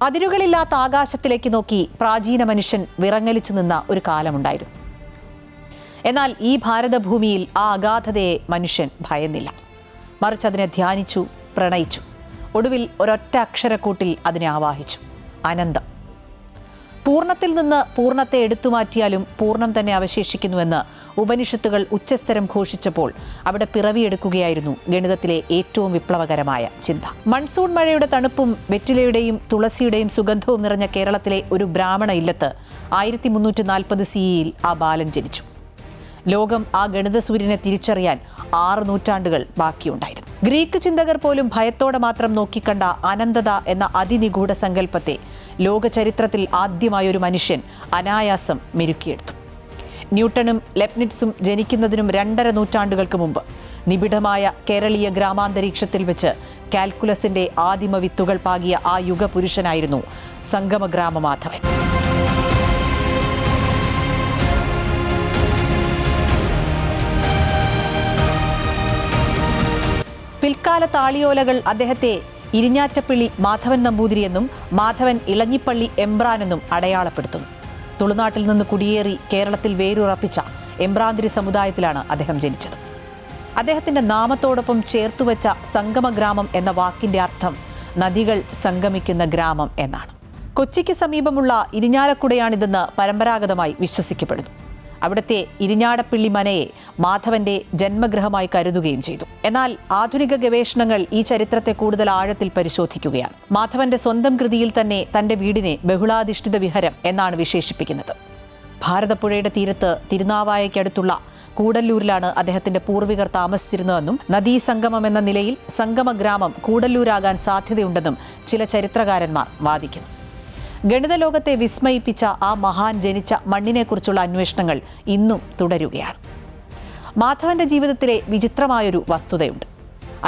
അതിരുകളില്ലാത്ത ആകാശത്തിലേക്ക് നോക്കി പ്രാചീന മനുഷ്യൻ വിറങ്ങലിച്ചു നിന്ന ഒരു കാലമുണ്ടായിരുന്നു. എന്നാൽ ഈ ഭാരതഭൂമിയിൽ ആ അഗാധതയെ മനുഷ്യൻ ഭയന്നില്ല. മറിച്ച് അതിനെ ധ്യാനിച്ചു, പ്രണയിച്ചു. ഒടുവിൽ ഒരൊറ്റ അക്ഷരക്കൂട്ടിൽ അതിനെ ആവാഹിച്ചു: അനന്തം. പൂർണ്ണത്തിൽ നിന്ന് പൂർണ്ണത്തെ എടുത്തുമാറ്റിയാലും പൂർണ്ണം തന്നെ അവശേഷിക്കുന്നുവെന്ന് ഉപനിഷത്തുകൾ ഉച്ചസ്ഥരം ഘോഷിച്ചപ്പോൾ അവിടെ പിറവിയെടുക്കുകയായിരുന്നു ഗണിതത്തിലെ ഏറ്റവും വിപ്ലവകരമായ ചിന്ത. മൺസൂൺ മഴയുടെ തണുപ്പും വെറ്റിലയുടെയും തുളസിയുടെയും സുഗന്ധവും നിറഞ്ഞ കേരളത്തിലെ ഒരു ബ്രാഹ്മണ ഇല്ലത്ത് 1340 CE ആ ബാലൻ ജനിച്ചു. ലോകം ആ ഗണിത സൂര്യനെ തിരിച്ചറിയാൻ 6 നൂറ്റാണ്ടുകൾ ബാക്കിയുണ്ടായിരുന്നു. ഗ്രീക്ക് ചിന്തകർ പോലും ഭയത്തോടെ മാത്രം നോക്കിക്കണ്ട അനന്തത എന്ന അതിനിഗൂഢ സങ്കല്പത്തെ ലോക ചരിത്രത്തിൽ ആദ്യമായൊരു മനുഷ്യൻ അനായാസം മെരുക്കിയെടുത്തു. ന്യൂട്ടണും ലെബ്നിറ്റ്സും ജനിക്കുന്നതിനും 2.5 നൂറ്റാണ്ടുകൾക്ക് മുമ്പ് നിബിഡമായ കേരളീയ ഗ്രാമാന്തരീക്ഷത്തിൽ വെച്ച് കാൽക്കുലസിന്റെ ആദിമ വിത്തുകൾ പാകിയ ആ യുഗപുരുഷനായിരുന്നു സംഗമഗ്രാമ മാധവൻ. പിൽക്കാല താളിയോലകൾ അദ്ദേഹത്തെ ഇരിഞ്ഞാറ്റപ്പള്ളി മാധവൻ നമ്പൂതിരി എന്നും മാധവൻ ഇളഞ്ഞിപ്പള്ളി എമ്പ്രാനെന്നും അടയാളപ്പെടുത്തുന്നു. തുളുനാട്ടിൽ നിന്ന് കുടിയേറി കേരളത്തിൽ വേരുറപ്പിച്ച എമ്പ്രാന്തിരി സമുദായത്തിലാണ് അദ്ദേഹം ജനിച്ചത്. അദ്ദേഹത്തിൻ്റെ നാമത്തോടൊപ്പം ചേർത്തുവെച്ച സംഗമഗ്രാമം എന്ന വാക്കിൻ്റെ അർത്ഥം നദികൾ സംഗമിക്കുന്ന ഗ്രാമം എന്നാണ്. കൊച്ചിക്ക് സമീപമുള്ള ഇരിഞ്ഞാലക്കുടയാണിതെന്ന് പരമ്പരാഗതമായി വിശ്വസിക്കപ്പെടുന്നു. അവിടുത്തെ ഇരിഞ്ഞാടപ്പള്ളി മനയെ മാധവന്റെ ജന്മഗൃഹമായി കരുതുകയും ചെയ്തു. എന്നാൽ ആധുനിക ഗവേഷണങ്ങൾ ഈ ചരിത്രത്തെ കൂടുതൽ ആഴത്തിൽ പരിശോധിക്കുകയാണ്. മാധവന്റെ സ്വന്തം കൃതിയിൽ തന്നെ തന്റെ വീടിനെ ബഹുളാധിഷ്ഠിത വിഹരം എന്നാണ് വിശേഷിപ്പിക്കുന്നത്. ഭാരതപ്പുഴയുടെ തീരത്ത് തിരുനാവായയ്ക്കടുത്തുള്ള കൂടല്ലൂരിലാണ് അദ്ദേഹത്തിന്റെ പൂർവികർ താമസിച്ചിരുന്നതെന്നും നദീസംഗമം എന്ന നിലയിൽ സംഗമഗ്രാമം കൂടല്ലൂരാകാൻ സാധ്യതയുണ്ടെന്നും ചില ചരിത്രകാരന്മാർ വാദിക്കുന്നു. ഗണിത ലോകത്തെ വിസ്മയിപ്പിച്ച ആ മഹാൻ ജനിച്ച മണ്ണിനെക്കുറിച്ചുള്ള അന്വേഷണങ്ങൾ ഇന്നും തുടരുകയാണ്. മാധവന്റെ ജീവിതത്തിലെ വിചിത്രമായൊരു വസ്തുതയുണ്ട്.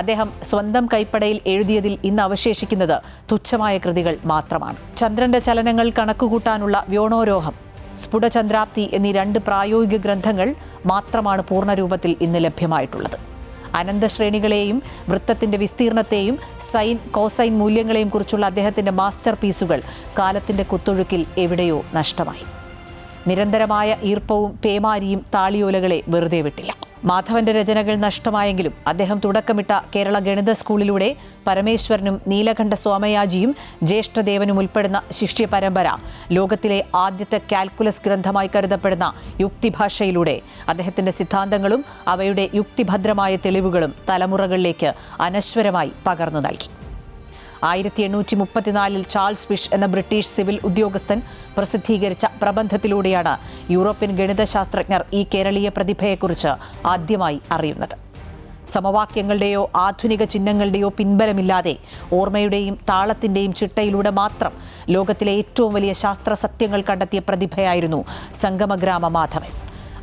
അദ്ദേഹം സ്വന്തം കൈപ്പടയിൽ എഴുതിയതിൽ ഇന്ന് അവശേഷിക്കുന്നത് തുച്ഛമായ കൃതികൾ മാത്രമാണ്. ചന്ദ്രന്റെ ചലനങ്ങൾ കണക്കുകൂട്ടാനുള്ള വ്യോണോരോഹം, സ്ഫുടചന്ദ്രാപ്തി എന്നീ 2 പ്രായോഗിക ഗ്രന്ഥങ്ങൾ മാത്രമാണ് പൂർണ്ണരൂപത്തിൽ ഇന്ന് ലഭ്യമായിട്ടുള്ളത്. അനന്തശ്രേണികളെയും വൃത്തത്തിന്റെ വിസ്തീർണത്തെയും സൈൻ കോസൈൻ മൂല്യങ്ങളെയും കുറിച്ചുള്ള അദ്ദേഹത്തിന്റെ മാസ്റ്റർ പീസുകൾ കാലത്തിന്റെ കുത്തൊഴുക്കിൽ എവിടെയോ നഷ്ടമായി. നിരന്തരമായ ഈർപ്പവും പേമാരിയും താളിയോലകളെ വെറുതെ വിട്ടില്ല. മാധവന്റെ രചനകൾ നഷ്ടമായെങ്കിലും അദ്ദേഹം തുടക്കമിട്ട കേരള ഗണിത സ്കൂളിലൂടെ പരമേശ്വരനും നീലകണ്ഠ സോമയാജിയും ജ്യേഷ്ഠദേവനും ഉൾപ്പെടുന്ന ശിഷ്യ പരമ്പര ലോകത്തിലെ ആദ്യത്തെ കാൽക്കുലസ് ഗ്രന്ഥമായി കരുതപ്പെടുന്ന യുക്തിഭാഷയിലൂടെ അദ്ദേഹത്തിന്റെ സിദ്ധാന്തങ്ങളും അവയുടെ യുക്തിഭദ്രമായ തെളിവുകളും തലമുറകളിലേക്ക് അനശ്വരമായി പകർന്നു നൽകി. 1834 ചാൾസ് ഫിഷ് എന്ന ബ്രിട്ടീഷ് സിവിൽ ഉദ്യോഗസ്ഥൻ പ്രസിദ്ധീകരിച്ച പ്രബന്ധത്തിലൂടെയാണ് യൂറോപ്യൻ ഗണിതശാസ്ത്രജ്ഞർ ഈ കേരളീയ പ്രതിഭയെക്കുറിച്ച് ആദ്യമായി അറിയുന്നത്. സമവാക്യങ്ങളുടെയോ ആധുനിക ചിഹ്നങ്ങളുടെയോ പിൻബലമില്ലാതെ ഓർമ്മയുടെയും താളത്തിൻ്റെയും ചിട്ടയിലൂടെ മാത്രം ലോകത്തിലെ ഏറ്റവും വലിയ ശാസ്ത്ര സത്യങ്ങൾ കണ്ടെത്തിയ പ്രതിഭയായിരുന്നു സംഗമഗ്രാമ മാധവൻ.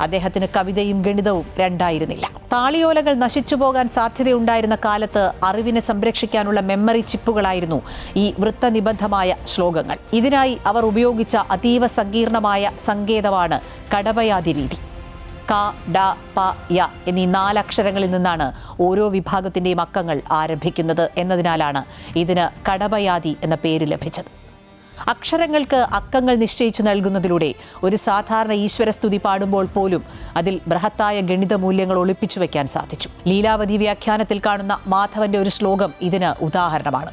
അദ്ദേഹത്തിന് കവിതയും ഗണിതവും രണ്ടായിരുന്നില്ല. താളിയോലകൾ നശിച്ചുപോകാൻ സാധ്യതയുണ്ടായിരുന്ന കാലത്ത് അറിവിനെ സംരക്ഷിക്കാനുള്ള മെമ്മറി ചിപ്പുകളായിരുന്നു ഈ വൃത്തനിബദ്ധമായ ശ്ലോകങ്ങൾ. ഇതിനായി അവർ ഉപയോഗിച്ച അതീവ സങ്കീർണമായ സങ്കേതമാണ് കടവയാതി രീതി. ക, ഡ, പ, യ എന്നീ 4 അക്ഷരങ്ങളിൽ നിന്നാണ് ഓരോ വിഭാഗത്തിൻ്റെയും അക്കങ്ങൾ ആരംഭിക്കുന്നത് എന്നതിനാലാണ് ഇതിന് കടവയാതി എന്ന പേര് ലഭിച്ചത്. അക്ഷരങ്ങൾക്ക് അക്കങ്ങൾ നിശ്ചയിച്ചു നൽകുന്നതിലൂടെ ഒരു സാധാരണ ഈശ്വരസ്തുതി പാടുമ്പോൾ പോലും അതിൽ ബൃഹത്തായ ഗണിത മൂല്യങ്ങൾ ഒളിപ്പിച്ചു വയ്ക്കാൻ സാധിച്ചു. ലീലാവതി വ്യാഖ്യാനത്തിൽ കാണുന്ന മാധവന്റെ ഒരു ശ്ലോകം ഇതിന് ഉദാഹരണമാണ്.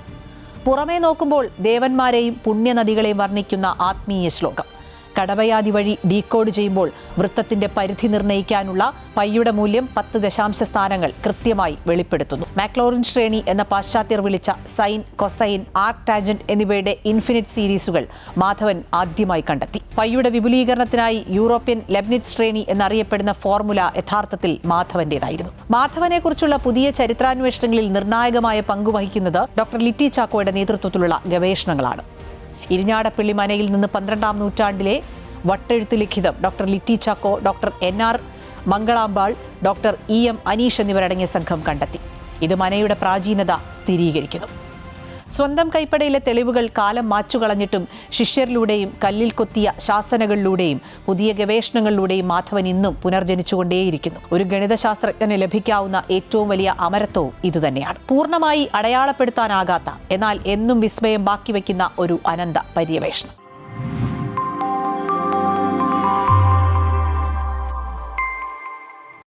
പുറമേ നോക്കുമ്പോൾ ദേവന്മാരെയും പുണ്യനദികളെയും വർണ്ണിക്കുന്ന ആത്മീയ ശ്ലോകം. കടവയാതി വഴി ഡീകോഡ് ചെയ്യുമ്പോൾ വൃത്തത്തിന്റെ പരിധി നിർണ്ണയിക്കാനുള്ള പൈയുടെ മൂല്യം 10 ദശാംശ സ്ഥാനങ്ങൾ കൃത്യമായി വെളിപ്പെടുത്തുന്നു. മാക്ലോറിൻ ശ്രേണി എന്ന പാശ്ചാത്യർ വിളിച്ച സൈൻ, കൊസൈൻ, ആർക്ക് ടാൻജന്റ് എന്നിവയുടെ ഇൻഫിനിറ്റ് സീരീസുകൾ മാധവൻ ആദ്യമായി കണ്ടെത്തി. പൈയുടെ വിപുലീകരണത്തിനായി യൂറോപ്യൻ ലെബ്നിറ്റ്സ് ശ്രേണി എന്നറിയപ്പെടുന്ന ഫോർമുല യഥാർത്ഥത്തിൽ മാധവന്റേതായിരുന്നു. മാധവനെക്കുറിച്ചുള്ള പുതിയ ചരിത്രാന്വേഷണങ്ങളിൽ നിർണായകമായ പങ്കുവഹിക്കുന്നത് ഡോക്ടർ ലിറ്റി ചാക്കോയുടെ നേതൃത്വത്തിലുള്ള ഗവേഷണങ്ങളാണ്. ഇരിഞ്ഞാടപ്പള്ളി മനയിൽ നിന്ന് 12ാം നൂറ്റാണ്ടിലെ വട്ടെഴുത്ത് ലിഖിതം doctor Litty Chacko, doctor NR Mangalambal, doctor EM Aneesh എന്നിവരടങ്ങിയ സംഘം കണ്ടെത്തി. ഇത് മനയുടെ പ്രാചീനത സ്ഥിരീകരിക്കുന്നു. സ്വന്തം കൈപ്പടയിലെ തെളിവുകൾ കാലം മാച്ചുകളഞ്ഞിട്ടും ശിഷ്യരിലൂടെയും കല്ലിൽ കൊത്തിയ ശാസനകളിലൂടെയും പുതിയ ഗവേഷണങ്ങളിലൂടെയും മാധവൻ ഇന്നും പുനർജനിച്ചുകൊണ്ടേയിരിക്കുന്നു. ഒരു ഗണിതശാസ്ത്രജ്ഞന് ലഭിക്കാവുന്ന ഏറ്റവും വലിയ അമരത്വവും ഇതുതന്നെയാണ്. പൂർണ്ണമായി അടയാളപ്പെടുത്താനാകാത്ത, എന്നാൽ എന്നും വിസ്മയം ബാക്കി വയ്ക്കുന്ന ഒരു അനന്ത പര്യവേഷണം.